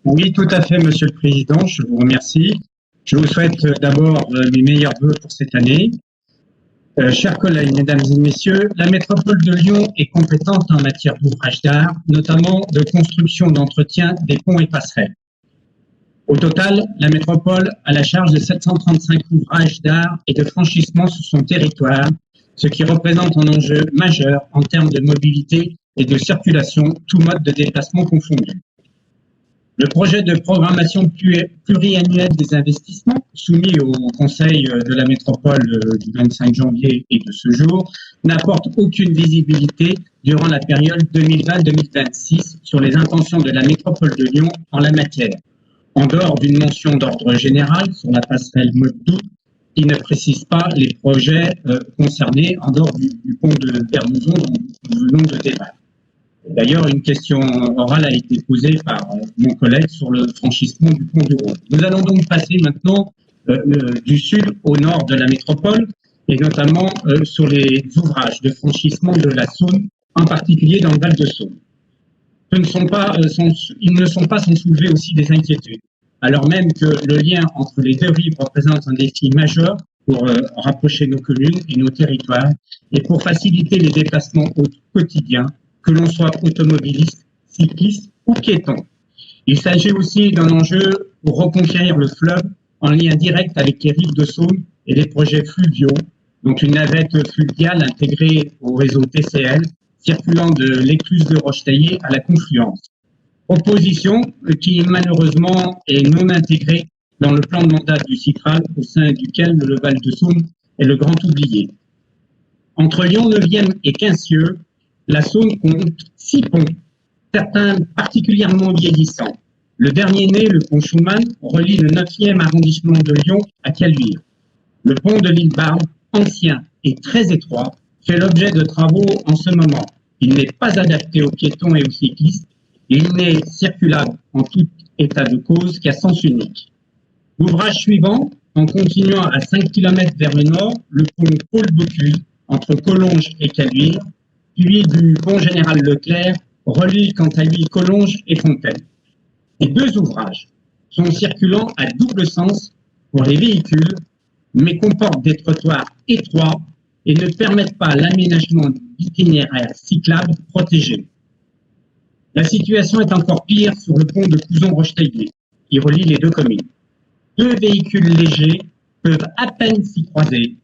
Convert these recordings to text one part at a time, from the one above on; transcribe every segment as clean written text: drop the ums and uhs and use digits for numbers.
Oui, tout à fait, Monsieur le Président. Je vous remercie. Je vous souhaite d'abord mes meilleurs vœux pour cette année. Chers collègues, mesdames et messieurs, la métropole de Lyon est compétente en matière d'ouvrages d'art, notamment de construction, d'entretien des ponts et passerelles. Au total, la métropole a la charge de 735 ouvrages d'art et de franchissement sur son territoire, ce qui représente un enjeu majeur en termes de mobilité et de circulation, tous modes de déplacement confondus. Le projet de programmation pluriannuelle des investissements, soumis au Conseil de la métropole du 25 janvier et de ce jour, n'apporte aucune visibilité durant la période 2020-2026 sur les intentions de la métropole de Lyon en la matière, en dehors d'une mention d'ordre général sur la passerelle Meudon, qui ne précise pas les projets concernés en dehors du pont de Vermouzon dont nous venons de débattre. D'ailleurs, une question orale a été posée par mon collègue sur le franchissement du pont du Rhône. Nous allons donc passer maintenant du sud au nord de la métropole et notamment sur les ouvrages de franchissement de la Saône, en particulier dans le Val de Saône. Ils ne sont pas sans soulever aussi des inquiétudes, alors même que le lien entre les deux rives représente un défi majeur pour rapprocher nos communes et nos territoires et pour faciliter les déplacements au quotidien, que l'on soit automobiliste, cycliste ou piéton. Il s'agit aussi d'un enjeu pour reconquérir le fleuve en lien direct avec les rives de Saône et les projets fluviaux, donc une navette fluviale intégrée au réseau TCL, circulant de l'écluse de Rochetaillé à la confluence. Proposition qui malheureusement est non intégrée dans le plan de mandat du CITRAL, au sein duquel le Val de Saône est le grand oublié. Entre Lyon 9e et Quincieux, la Saône compte 6 ponts, certains particulièrement vieillissants. Le dernier né, le pont Schumann, relie le 9e arrondissement de Lyon à Caluire. Le pont de l'Île-Barbe, ancien et très étroit, fait l'objet de travaux en ce moment. Il n'est pas adapté aux piétons et aux cyclistes. Il n'est circulable en tout état de cause qu'à sens unique. L'ouvrage suivant, en continuant à 5 km vers le nord, le pont Paul Bocuse, entre Collonges et Caluire, suivi du pont Général Leclerc, relie quant à lui Collonges et Fontaine. Ces deux ouvrages sont circulants à double sens pour les véhicules, mais comportent des trottoirs étroits et ne permettent pas l'aménagement d'itinéraires cyclables protégés. La situation est encore pire sur le pont de Couzon-Rochetaillé, qui relie les deux communes. Deux véhicules légers peuvent à peine s'y croiser,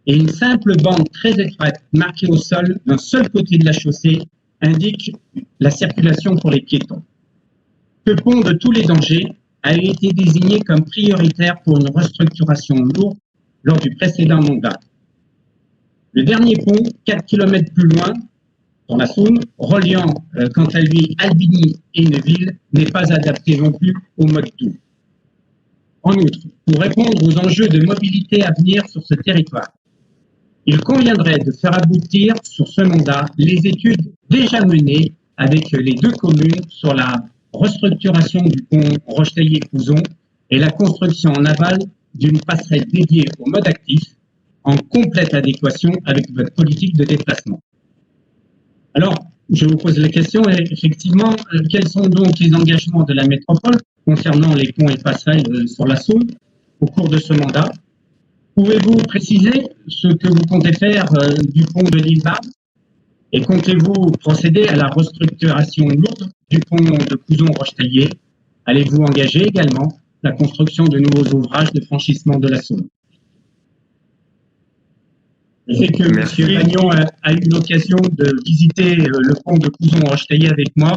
et une simple bande très étroite marquée au sol d'un seul côté de la chaussée indique la circulation pour les piétons. Ce pont de tous les dangers a été désigné comme prioritaire pour une restructuration lourde lors du précédent mandat. Le dernier pont, 4 km plus loin, dans la Saône, reliant quant à lui Albigny et Neuville, n'est pas adapté non plus au mode doux. En outre, pour répondre aux enjeux de mobilité à venir sur ce territoire, il conviendrait de faire aboutir sur ce mandat les études déjà menées avec les deux communes sur la restructuration du pont Rochetaillé-Couzon et la construction en aval d'une passerelle dédiée au mode actif en complète adéquation avec votre politique de déplacement. Alors, je vous pose la question, effectivement, quels sont donc les engagements de la métropole concernant les ponts et passerelles sur la Saône au cours de ce mandat? Pouvez-vous préciser ce que vous comptez faire du pont de l'Île-Barbe et comptez-vous procéder à la restructuration lourde du pont de Couzon-Rochetaillé? Allez-vous engager également la construction de nouveaux ouvrages de franchissement de la Saône? Je sais que M. Magnon a eu l'occasion de visiter le pont de Couzon-Rochetaillé avec moi